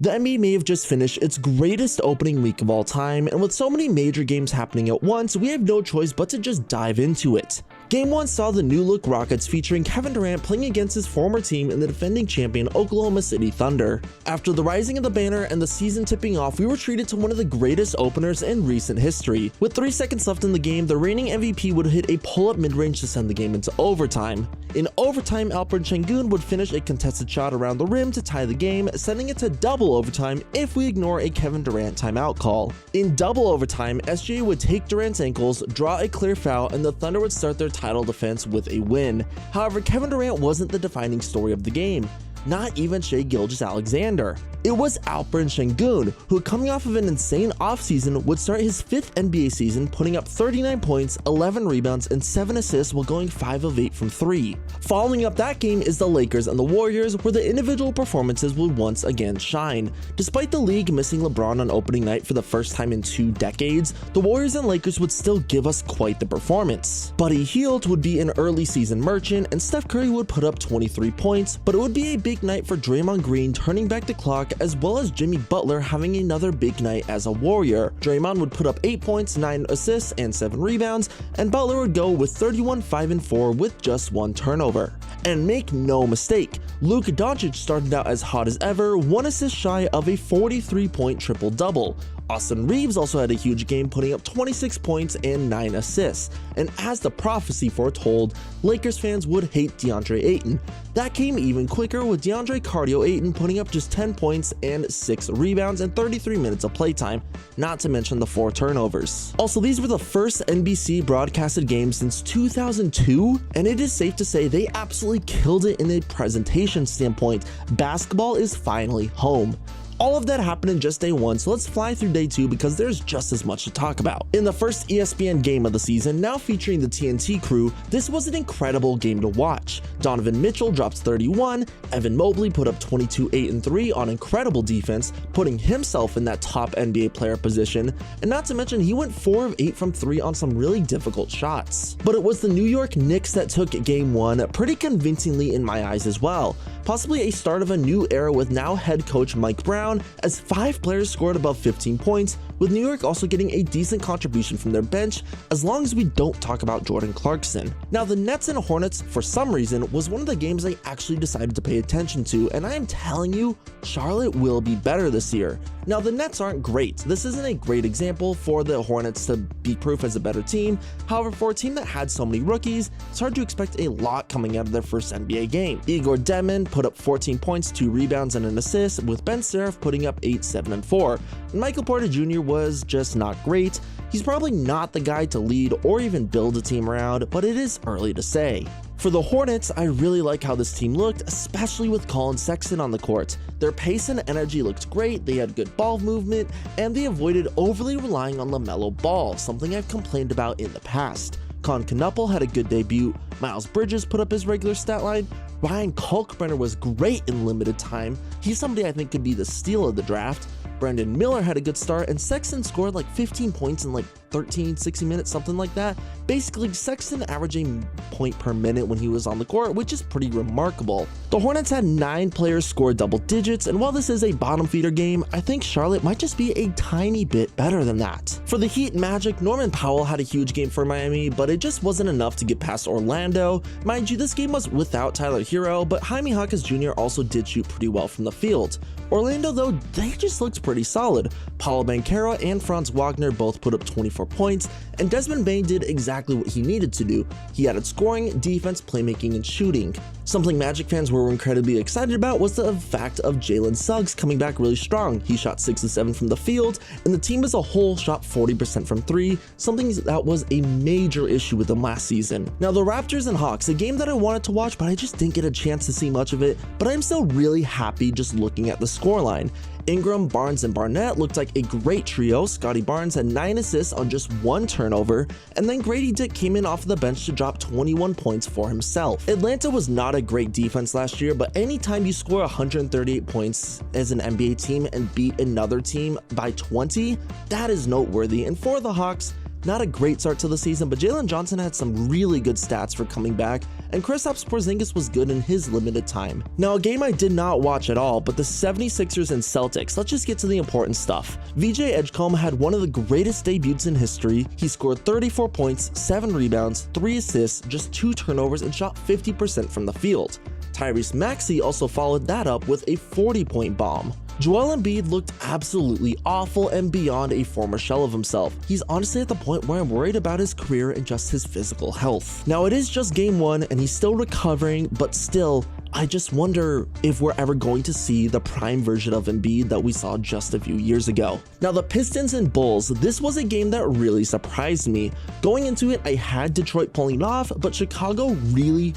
The NBA may have just finished its greatest opening week of all time, and with so many major games happening at once, we have no choice but to just dive into it. Game 1 saw the new look Rockets featuring Kevin Durant playing against his former team in the defending champion Oklahoma City Thunder. After the rising of the banner and the season tipping off, we were treated to one of the greatest openers in recent history. With 3 seconds left in the game, the reigning MVP would hit a pull-up mid-range to send the game into overtime. In overtime, Alperen Sengun would finish a contested shot around the rim to tie the game, sending it to double overtime if we ignore a Kevin Durant timeout call. In double overtime, SGA would take Durant's ankles, draw a clear foul, and the Thunder would start their title defense with a win. However, Kevin Durant wasn't the defining story of the game. Not even Shai Gilgeous-Alexander. It was Alperen Sengun, who coming off of an insane offseason would start his 5th NBA season putting up 39 points, 11 rebounds, and 7 assists while going 5 of 8 from 3. Following up that game is the Lakers and the Warriors, where the individual performances would once again shine. Despite the league missing LeBron on opening night for the first time in 2 decades, the Warriors and Lakers would still give us quite the performance. Buddy Hield would be an early season merchant, and Steph Curry would put up 23 points, but it would be a big night for Draymond Green turning back the clock, as well as Jimmy Butler having another big night as a Warrior. Draymond would put up 8 points, 9 assists, and 7 rebounds, and Butler would go with 31, 5, and 4 with just 1 turnover. And make no mistake, Luka Doncic started out as hot as ever, 1 assist shy of a 43-point triple-double. Austin Reeves also had a huge game, putting up 26 points and 9 assists. And as the prophecy foretold, Lakers fans would hate DeAndre Ayton. That came even quicker, with DeAndre Cardio Ayton putting up just 10 points and 6 rebounds and 33 minutes of playtime, not to mention the 4 turnovers. Also, these were the first NBC broadcasted games since 2002, and it is safe to say they absolutely killed it in a presentation standpoint. Basketball is finally home. All of that happened in just day 1, so let's fly through day 2 because there's just as much to talk about. In the first ESPN game of the season, now featuring the TNT crew, this was an incredible game to watch. Donovan Mitchell dropped 31, Evan Mobley put up 22, 8, and 3 on incredible defense, putting himself in that top NBA player position, and not to mention he went 4 of 8 from 3 on some really difficult shots. But it was the New York Knicks that took game 1 pretty convincingly in my eyes as well. Possibly a start of a new era with now head coach Mike Brown, as 5 players scored above 15 points, with New York also getting a decent contribution from their bench, as long as we don't talk about Jordan Clarkson. Now, the Nets and Hornets, for some reason, was one of the games I actually decided to pay attention to, and I am telling you, Charlotte will be better this year. Now, the Nets aren't great. This isn't a great example for the Hornets to be proof as a better team. However, for a team that had so many rookies, it's hard to expect a lot coming out of their first NBA game. Igor Demon put up 14 points, 2 rebounds, and an assist, with Ben Seraph putting up 8, 7, and 4. And Michael Porter Jr. was just not great. He's probably not the guy to lead or even build a team around, but it is early to say. For the Hornets, I really like how this team looked, especially with Colin Sexton on the court. Their pace and energy looked great, they had good ball movement, and they avoided overly relying on LaMelo Ball, something I've complained about in the past. Con Knuppel had a good debut, Miles Bridges put up his regular stat line, Ryan Kalkbrenner was great in limited time, he's somebody I think could be the steal of the draft, Brandon Miller had a good start, and Sexton scored like 15 points in like 13, 60 minutes, something like that. Basically, Sexton averaging a point per minute when he was on the court, which is pretty remarkable. The Hornets had 9 players score double digits, and while this is a bottom feeder game, I think Charlotte might just be a tiny bit better than that. For the Heat and Magic, Norman Powell had a huge game for Miami, but it just wasn't enough to get past Orlando. Mind you, this game was without Tyler Hero, but Jaime Jaquez Jr. also did shoot pretty well from the field. Orlando, though, they just looked pretty solid. Paolo Banchero and Franz Wagner both put up 24 points, and Desmond Bane did exactly what he needed to do. He added scoring, defense, playmaking, and shooting. Something Magic fans were incredibly excited about was the fact of Jalen Suggs coming back really strong. He shot 6 of 7 from the field, and the team as a whole shot 40% from 3, something that was a major issue with them last season. Now, the Raptors and Hawks, a game that I wanted to watch, but I just didn't get a chance to see much of it, but I'm still really happy just looking at the scoreline. Ingram, Barnes, and Barnett looked like a great trio. Scotty Barnes had 9 assists on just 1 turnover, and then Grady Dick came in off the bench to drop 21 points for himself. Atlanta was not a great defense last year, but anytime you score 138 points as an NBA team and beat another team by 20, that is noteworthy. And for the Hawks, Not a great start to the season, but Jalen Johnson had some really good stats for coming back, and Kristaps Porzingis was good in his limited time. Now, a game I did not watch at all, but the 76ers and Celtics. Let's just get to the important stuff. VJ Edgecombe had one of the greatest debuts in history. He scored 34 points, 7 rebounds, 3 assists, just 2 turnovers, and shot 50% from the field. Tyrese Maxey also followed that up with a 40-point bomb. Joel Embiid looked absolutely awful and beyond a former shell of himself. He's honestly at the point where I'm worried about his career and just his physical health. Now, it is just game 1 and he's still recovering, but still, I just wonder if we're ever going to see the prime version of Embiid that we saw just a few years ago. Now, the Pistons and Bulls, this was a game that really surprised me. Going into it, I had Detroit pulling off, but Chicago really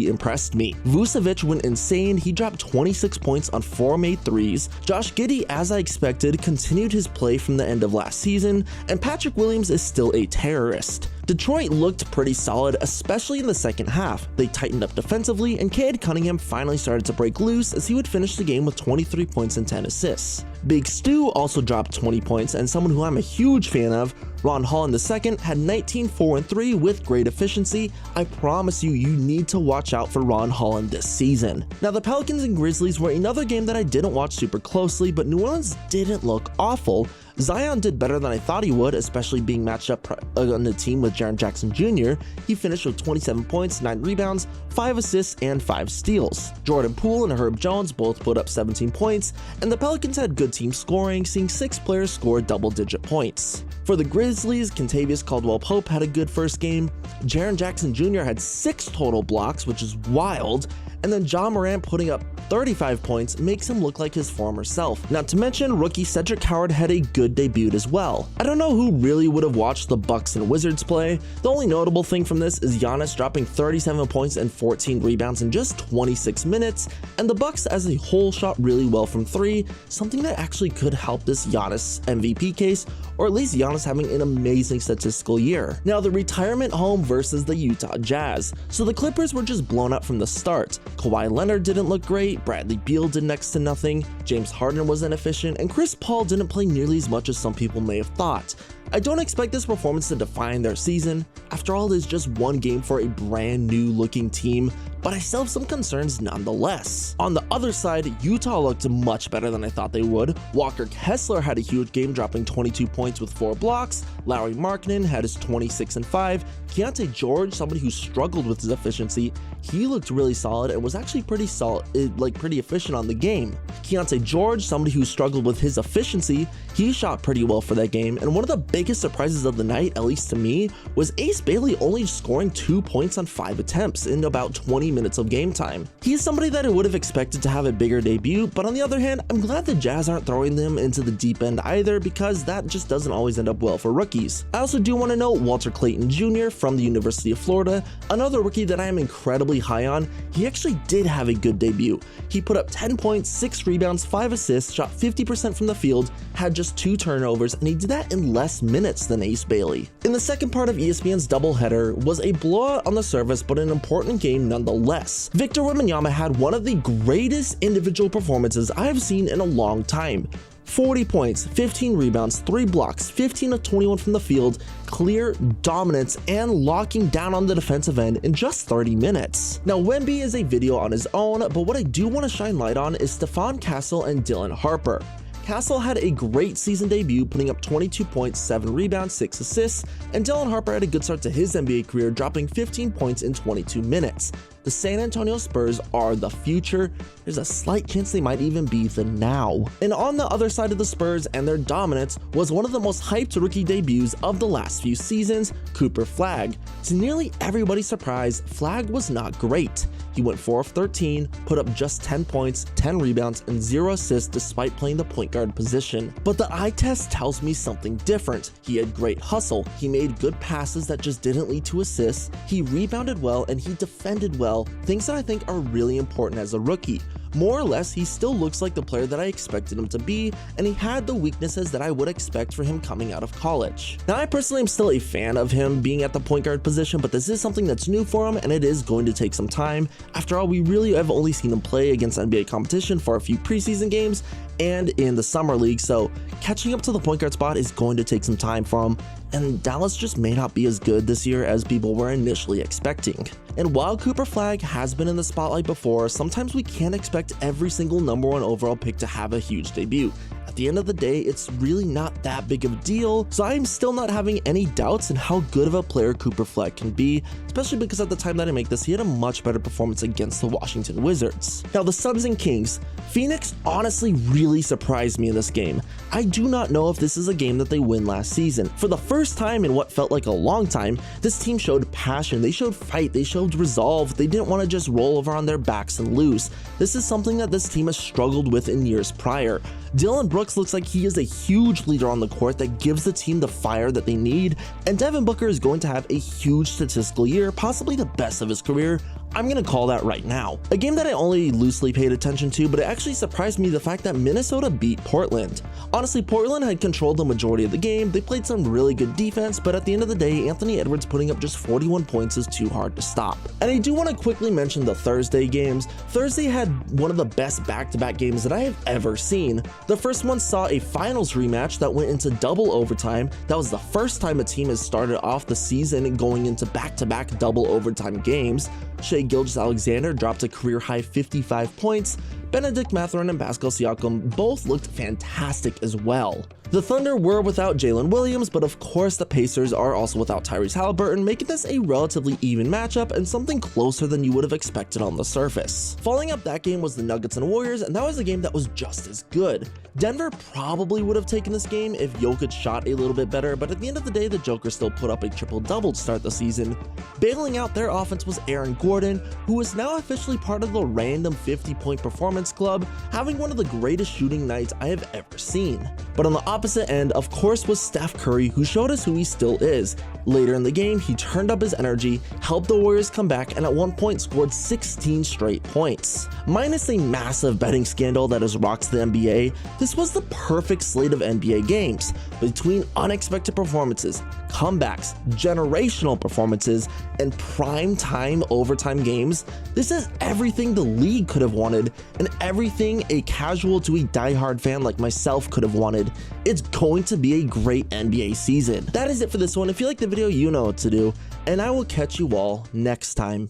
impressed me. Vucevic went insane. He dropped 26 points on 4 made threes. Josh Giddey, as I expected, continued his play from the end of last season, and Patrick Williams is still a terrorist. Detroit looked pretty solid, especially in the second half. They tightened up defensively, and Cade Cunningham finally started to break loose as he would finish the game with 23 points and 10 assists. Big Stu also dropped 20 points, and someone who I'm a huge fan of, Ron Holland II, had 19, 4, and 3 with great efficiency. I promise you need to watch out for Ron Holland this season. Now, the Pelicans and Grizzlies were another game that I didn't watch super closely, but New Orleans didn't look awful. Zion did better than I thought he would, especially being matched up on the team with Jaren Jackson Jr. He finished with 27 points, 9 rebounds, 5 assists, and 5 steals. Jordan Poole and Herb Jones both put up 17 points, and the Pelicans had good team scoring, seeing 6 players score double-digit points. For the Grizzlies, Kentavious Caldwell-Pope had a good first game. Jaren Jackson Jr. had 6 total blocks, which is wild, and then Ja Morant putting up 35 points makes him look like his former self. Not to mention, rookie Cedric Howard had a good debut as well. I don't know who really would have watched the Bucks and Wizards play. The only notable thing from this is Giannis dropping 37 points and 14 rebounds in just 26 minutes, and the Bucks as a whole shot really well from 3, something that actually could help this Giannis MVP case, or at least Giannis having an amazing statistical year. Now, the retirement home versus the Utah Jazz. So the Clippers were just blown up from the start. Kawhi Leonard didn't look great, Bradley Beal did next to nothing, James Harden was inefficient, and Chris Paul didn't play nearly as much as some people may have thought. I don't expect this performance to define their season. After all, it is just one game for a brand new looking team, but I still have some concerns nonetheless. On the other side, Utah looked much better than I thought they would. Walker Kessler had a huge game, dropping 22 points with 4 blocks. Lauri Markkanen had his 26 and 5. Keontae George, somebody who struggled with his efficiency, he looked really solid and was actually pretty efficient on the game. Keontae George, somebody who struggled with his efficiency, he shot pretty well for that game, and one of the biggest surprises of the night, at least to me, was Ace Bailey only scoring 2 points on 5 attempts in about 20 minutes of game time. He's somebody that I would have expected to have a bigger debut, but on the other hand, I'm glad the Jazz aren't throwing them into the deep end either, because that just doesn't always end up well for rookies. I also do want to note Walter Clayton Jr. from the University of Florida, another rookie that I am incredibly high on. He actually did have a good debut. He put up 10 points, 6 rebounds, 5 assists, shot 50% from the field, had just 2 turnovers, and he did that in less minutes than Ace Bailey. In the second part of ESPN's doubleheader was a blowout on the surface, but an important game nonetheless. Victor Wembanyama had one of the greatest individual performances I have seen in a long time. 40 points, 15 rebounds, 3 blocks, 15 of 21 from the field, clear dominance, and locking down on the defensive end in just 30 minutes. Now, Wemby is a video on his own, but what I do want to shine light on is Stephon Castle and Dylan Harper. Castle had a great season debut, putting up 22 points, 7 rebounds, 6 assists, and Dylan Harper had a good start to his NBA career, dropping 15 points in 22 minutes. The San Antonio Spurs are the future. There's a slight chance they might even be the now. And on the other side of the Spurs and their dominance was one of the most hyped rookie debuts of the last few seasons, Cooper Flagg. To nearly everybody's surprise, Flagg was not great. He went 4 of 13, put up just 10 points, 10 rebounds, and 0 assists despite playing the point guard position. But the eye test tells me something different. He had great hustle, he made good passes that just didn't lead to assists, he rebounded well, and he defended well, things that I think are really important as a rookie. More or less, he still looks like the player that I expected him to be, and he had the weaknesses that I would expect for him coming out of college. Now, I personally am still a fan of him being at the point guard position, but this is something that's new for him, and it is going to take some time. After all, we really have only seen him play against NBA competition for a few preseason games, and in the Summer League, so catching up to the point guard spot is going to take some time for him, and Dallas just may not be as good this year as people were initially expecting. And while Cooper Flagg has been in the spotlight before, sometimes we can't expect every single #1 overall pick to have a huge debut. At the end of the day, it's really not that big of a deal, so I'm still not having any doubts in how good of a player Cooper Flagg can be, especially because at the time that I make this, he had a much better performance against the Washington Wizards. Now, the Suns and Kings. Phoenix honestly really surprised me in this game. I do not know if this is a game that they win last season. For the first time in what felt like a long time, this team showed passion, they showed fight, they showed resolve, they didn't want to just roll over on their backs and lose. This is something that this team has struggled with in years prior. Dillon Brooks looks like he is a huge leader on the court that gives the team the fire that they need, and Devin Booker is going to have a huge statistical year, possibly the best of his career. I'm gonna call that right now. A game that I only loosely paid attention to, but it actually surprised me the fact that Minnesota beat Portland. Honestly, Portland had controlled the majority of the game, they played some really good defense, but at the end of the day, Anthony Edwards putting up just 41 points is too hard to stop. And I do want to quickly mention the Thursday games. Thursday had one of the best back-to-back games that I have ever seen. The first one saw a finals rematch that went into double overtime. That was the first time a team has started off the season going into back-to-back double overtime games. Shai Gilgeous-Alexander dropped a career-high 55 points. Benedict Mathurin and Pascal Siakam both looked fantastic as well. The Thunder were without Jalen Williams, but of course the Pacers are also without Tyrese Haliburton, making this a relatively even matchup and something closer than you would have expected on the surface. Following up that game was the Nuggets and Warriors, and that was a game that was just as good. Denver probably would have taken this game if Jokic shot a little bit better, but at the end of the day, the Joker still put up a triple-double to start the season. Bailing out their offense was Aaron Gordon, who is now officially part of the random 50-point performance club, having one of the greatest shooting nights I have ever seen. But on the opposite end, of course, was Steph Curry, who showed us who he still is. Later in the game, he turned up his energy, helped the Warriors come back, and at one point scored 16 straight points. Minus a massive betting scandal that has rocked the NBA, this was the perfect slate of NBA games. Between unexpected performances, comebacks, generational performances, and prime-time overtime games, this is everything the league could have wanted, and everything a casual to a diehard fan like myself could have wanted. It's going to be a great NBA season. That is it for this one. If you like the video, you know what to do, and I will catch you all next time.